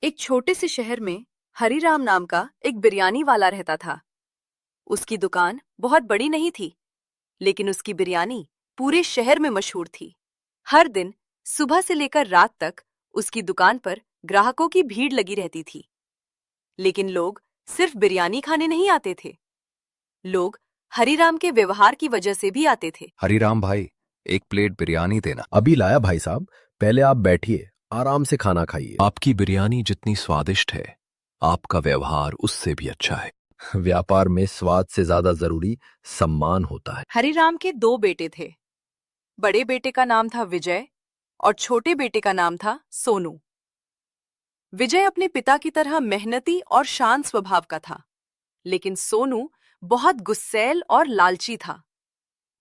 एक छोटे से शहर में हरिराम नाम का एक बिरयानी वाला रहता था। उसकी दुकान बहुत बड़ी नहीं थी, लेकिन उसकी बिरयानी पूरे शहर में मशहूर थी। हर दिन सुबह से लेकर रात तक उसकी दुकान पर ग्राहकों की भीड़ लगी रहती थी। लेकिन लोग सिर्फ बिरयानी खाने नहीं आते थे, लोग हरिराम के व्यवहार की वजह से भी आते थे। हरिराम भाई, एक प्लेट बिरयानी देना। अभी लाया भाई साहब, पहले आप बैठिए, आराम से खाना खाइए। आपकी बिरयानी जितनी स्वादिष्ट है, आपका व्यवहार उससे भी अच्छा है। व्यापार में स्वाद से ज्यादा जरूरी सम्मान होता है। हरिराम के दो बेटे थे। बड़े बेटे का नाम था विजय और छोटे बेटे का नाम था सोनू। विजय अपने पिता की तरह मेहनती और शांत स्वभाव का था, लेकिन सोनू बहुत गुस्सैल और लालची था।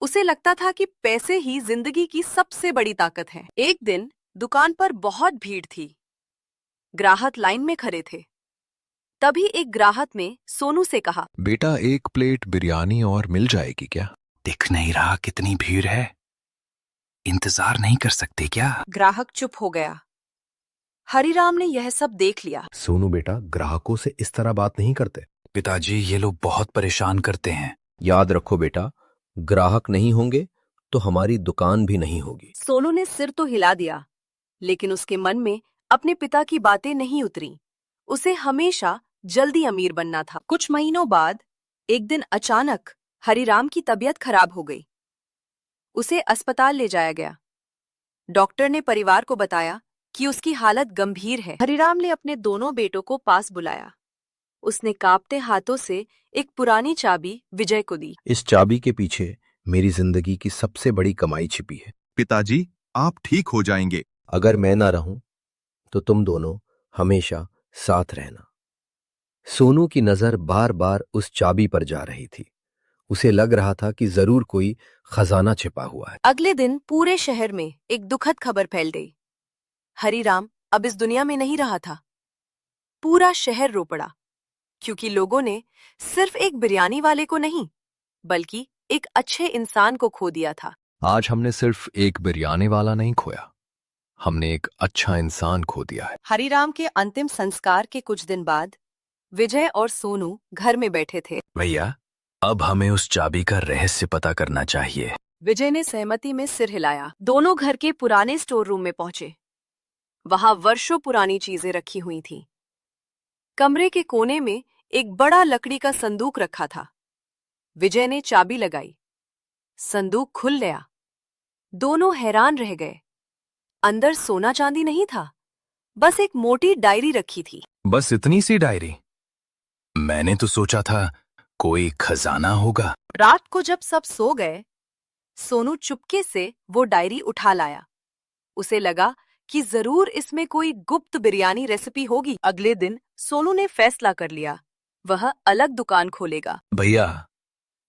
उसे लगता था कि पैसे ही जिंदगी की सबसे बड़ी ताकत है। एक दिन दुकान पर बहुत भीड़ थी। ग्राहक लाइन में खड़े थे। तभी एक ग्राहक ने सोनू से कहा, बेटा, एक प्लेट बिरयानी और मिल जाएगी क्या? दिख नहीं रहा कितनी भीड़ है, इंतजार नहीं कर सकते क्या? ग्राहक चुप हो गया। हरिराम ने यह सब देख लिया। सोनू बेटा, ग्राहकों से इस तरह बात नहीं करते। पिताजी, ये लोग बहुत परेशान करते हैं। याद रखो बेटा, ग्राहक नहीं होंगे तो हमारी दुकान भी नहीं होगी। सोनू ने सिर तो हिला दिया, लेकिन उसके मन में अपने पिता की बातें नहीं उतरी। उसे हमेशा जल्दी अमीर बनना था। कुछ महीनों बाद एक दिन अचानक हरिराम की तबीयत खराब हो गई। उसे अस्पताल ले जाया गया। डॉक्टर ने परिवार को बताया कि उसकी हालत गंभीर है। हरिराम ने अपने दोनों बेटों को पास बुलाया। उसने कांपते हाथों से एक पुरानी चाबी विजय को दी। इस चाबी के पीछे मेरी जिंदगी की सबसे बड़ी कमाई छिपी है। पिताजी, आप ठीक हो जाएंगे। अगर मैं ना रहूं तो तुम दोनों हमेशा साथ रहना। सोनू की नजर बार बार उस चाबी पर जा रही थी। उसे लग रहा था कि जरूर कोई खजाना छिपा हुआ है। अगले दिन पूरे शहर में एक दुखद खबर फैल गई। हरिराम अब इस दुनिया में नहीं रहा था। पूरा शहर रो पड़ा, क्योंकि लोगों ने सिर्फ एक बिरयानी वाले को नहीं, बल्कि एक अच्छे इंसान को खो दिया था। आज हमने सिर्फ एक बिरयानी वाला नहीं खोया, हमने एक अच्छा इंसान खो दिया है। हरिराम के अंतिम संस्कार के कुछ दिन बाद विजय और सोनू घर में बैठे थे। भैया, अब हमें उस चाबी का रहस्य पता करना चाहिए। विजय ने सहमति में सिर हिलाया। दोनों घर के पुराने स्टोर रूम में पहुंचे। वहां वर्षों पुरानी चीजें रखी हुई थीं। कमरे के कोने में एक बड़ा लकड़ी का संदूक रखा था। विजय ने चाबी लगाई। संदूक खुल गया। दोनों हैरान रह गए। अंदर सोना चांदी नहीं था, बस एक मोटी डायरी रखी थी। बस इतनी सी डायरी? मैंने तो सोचा था कोई खजाना होगा। रात को जब सब सो गए, सोनू चुपके से वो डायरी उठा लाया। उसे लगा कि जरूर इसमें कोई गुप्त बिरयानी रेसिपी होगी। अगले दिन सोनू ने फैसला कर लिया, वह अलग दुकान खोलेगा। भैया,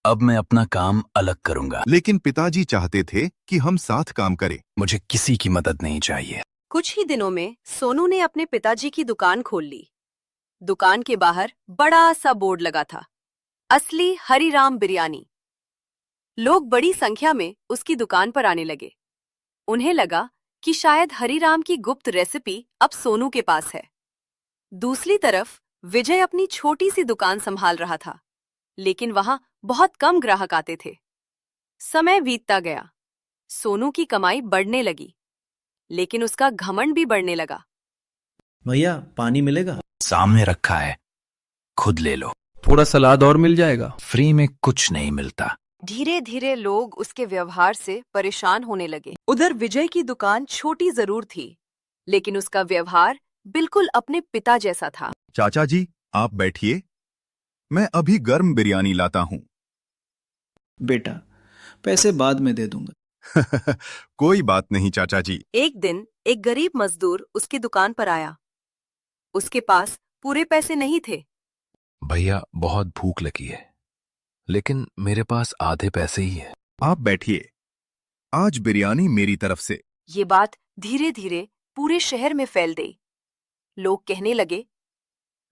अब मैं अपना काम अलग करूंगा। लेकिन पिताजी चाहते थे कि हम साथ काम करें। मुझे किसी की मदद नहीं चाहिए। कुछ ही दिनों में सोनू ने अपने पिताजी की दुकान खोल ली। दुकान के बाहर बड़ा सा बोर्ड लगा था, असली हरिराम बिरयानी। लोग बड़ी संख्या में उसकी दुकान पर आने लगे। उन्हें लगा कि शायद हरिराम की गुप्त रेसिपी अब सोनू के पास है। दूसरी तरफ विजय अपनी छोटी सी दुकान संभाल रहा था, लेकिन वहां बहुत कम ग्राहक आते थे। समय बीतता गया। सोनू की कमाई बढ़ने लगी, लेकिन उसका घमंड भी बढ़ने लगा। भैया, पानी मिलेगा? सामने रखा है, खुद ले लो। थोड़ा सलाद और मिल जाएगा? फ्री में कुछ नहीं मिलता। धीरे धीरे लोग उसके व्यवहार से परेशान होने लगे। उधर विजय की दुकान छोटी जरूर थी, लेकिन उसका व्यवहार बिल्कुल अपने पिता जैसा था। चाचा जी, आप बैठिए, मैं अभी गर्म बिरयानी लाता हूँ। बेटा, पैसे बाद में दे दूंगा। कोई बात नहीं चाचा जी। एक दिन एक गरीब मजदूर उसकी दुकान पर आया। उसके पास पूरे पैसे नहीं थे। भैया, बहुत भूख लगी है, लेकिन मेरे पास आधे पैसे ही है। आप बैठिए, आज बिरयानी मेरी तरफ से। ये बात धीरे धीरे पूरे शहर में फैल गई। लोग कहने लगे,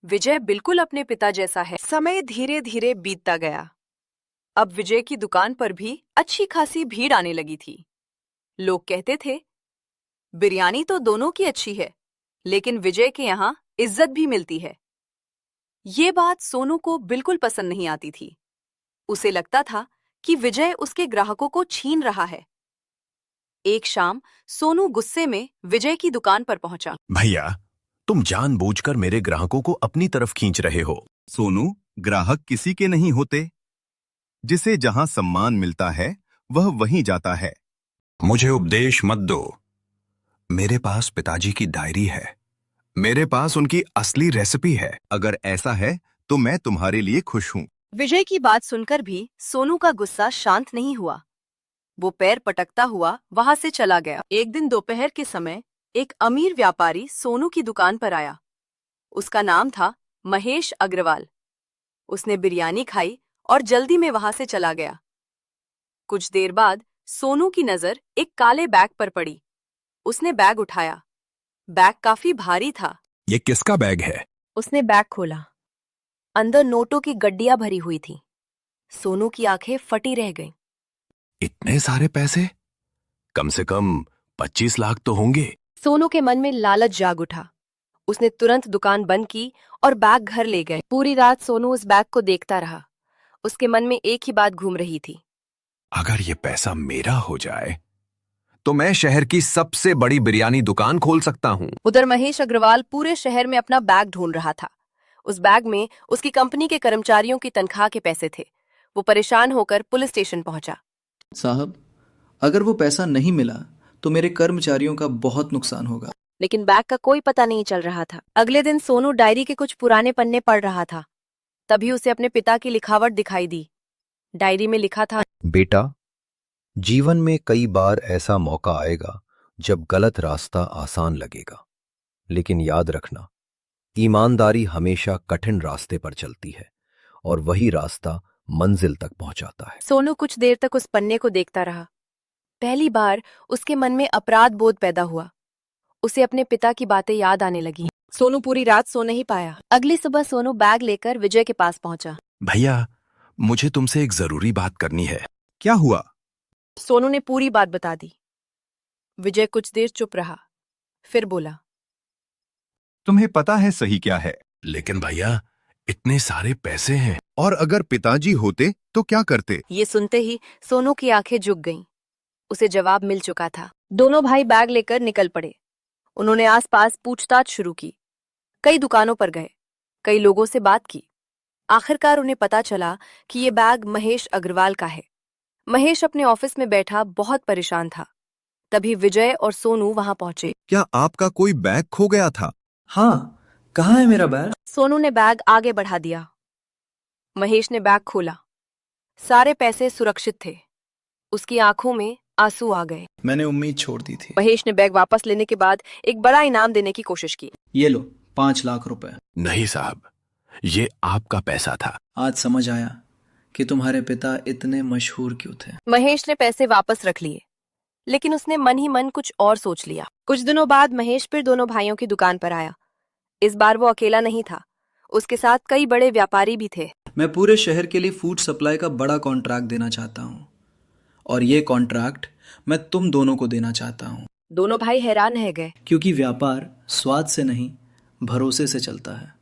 विजय बिल्कुल अपने पिता जैसा है। समय धीरे धीरे बीतता गया। अब विजय की दुकान पर भी अच्छी खासी भीड़ आने लगी थी। लोग कहते थे, बिरयानी तो दोनों की अच्छी है, लेकिन विजय के यहाँ इज्जत भी मिलती है। ये बात सोनू को बिल्कुल पसंद नहीं आती थी। उसे लगता था कि विजय उसके ग्राहकों को छीन रहा है। एक शाम सोनू गुस्से में विजय की दुकान पर पहुंचा। भैया, तुम जानबूझकर मेरे ग्राहकों को अपनी तरफ खींच रहे हो। सोनू, ग्राहक किसी के नहीं होते। जिसे जहां सम्मान मिलता है वह वहीं जाता है। मुझे उपदेश मत दो। मेरे पास पिताजी की डायरी है। मेरे पास उनकी असली रेसिपी है। अगर ऐसा है तो मैं तुम्हारे लिए खुश हूं। विजय की बात सुनकर भी सोनू का गुस्सा शांत नहीं हुआ। वो पैर पटकता हुआ वहां से चला गया। एक दिन दोपहर के समय एक अमीर व्यापारी सोनू की दुकान पर आया। उसका नाम था महेश अग्रवाल। उसने बिरयानी खाई और जल्दी में वहां से चला गया। कुछ देर बाद सोनू की नजर एक काले बैग पर पड़ी। उसने बैग उठाया। बैग काफी भारी था। ये किसका बैग है? उसने बैग खोला। अंदर नोटों की गड्डियां भरी हुई थी। सोनू की आंखें फटी रह गईं। इतने सारे पैसे? कम से कम 25 लाख तो होंगे। सोनू के मन में लालच जाग उठा। उसने तुरंत दुकान बंद की और बैग घर ले गए। पूरी रात सोनू उस बैग को देखता रहा। उसके मन में एक ही बात घूम रही थी। अगर ये पैसा मेरा हो जाए तो मैं शहर की सबसे बड़ी बिरयानी दुकान खोल सकता हूँ। उधर महेश अग्रवाल पूरे शहर में अपना बैग ढूंढ रहा था। उस बैग में उसकी कंपनी के कर्मचारियों की तनख्वाह के पैसे थे। वो परेशान होकर पुलिस स्टेशन पहुंचा। साहब, अगर वो पैसा नहीं मिला तो मेरे कर्मचारियों का बहुत नुकसान होगा। लेकिन बैग का कोई पता नहीं चल रहा था। अगले दिन सोनू डायरी के कुछ पुराने पन्ने पढ़ रहा था। तभी उसे अपने पिता की लिखावट दिखाई दी। डायरी में लिखा था, बेटा, जीवन में कई बार ऐसा मौका आएगा जब गलत रास्ता आसान लगेगा, लेकिन याद रखना, ईमानदारी हमेशा कठिन रास्ते पर चलती है और वही रास्ता मंजिल तक पहुंचाता है। सोनू कुछ देर तक उस पन्ने को देखता रहा। पहली बार उसके मन में अपराध बोध पैदा हुआ। उसे अपने पिता की बातें याद आने लगी। सोनू पूरी रात सो नहीं पाया। अगली सुबह सोनू बैग लेकर विजय के पास पहुंचा। भैया, मुझे तुमसे एक जरूरी बात करनी है। क्या हुआ? सोनू ने पूरी बात बता दी। विजय कुछ देर चुप रहा, फिर बोला, तुम्हें पता है सही क्या है? लेकिन भैया, इतने सारे पैसे हैं। और अगर पिताजी होते तो क्या करते? ये सुनते ही सोनू की आंखें झुक गईं। उसे जवाब मिल चुका था। दोनों भाई बैग लेकर निकल पड़े। उन्होंने आसपास पूछताछ शुरू की। कई दुकानों पर गए, कई लोगों से बात की। आखिरकार उन्हें पता चला कि ये बैग महेश अग्रवाल का है। महेश अपने ऑफिस में बैठा बहुत परेशान था। तभी विजय और सोनू वहां पहुंचे। क्या आपका कोई बैग खो गया था? हाँ, कहाँ है मेरा बैग? सोनू ने बैग आगे बढ़ा दिया। महेश ने बैग खोला। सारे पैसे सुरक्षित थे। उसकी आंखों में आंसू आ गए। मैंने उम्मीद छोड़ दी थी। महेश ने बैग वापस लेने के बाद एक बड़ा इनाम देने की कोशिश की। ये लो, 5 लाख रुपए। नहीं साहब, ये आपका पैसा था। आज समझ आया कि तुम्हारे पिता इतने मशहूर क्यों थे। महेश ने पैसे वापस रख लिए, लेकिन उसने मन ही मन कुछ और सोच लिया। कुछ दिनों बाद महेश फिर दोनों भाइयों की दुकान पर आया। इस बार वो अकेला नहीं था, उसके साथ कई बड़े व्यापारी भी थे। मैं पूरे शहर के लिए फूड सप्लाई का बड़ा कॉन्ट्रैक्ट देना चाहता हूँ, और ये कॉन्ट्रैक्ट मैं तुम दोनों को देना चाहता हूँ। दोनों भाई हैरान रह गए। क्योंकि व्यापार स्वाद से नहीं, भरोसे से चलता है।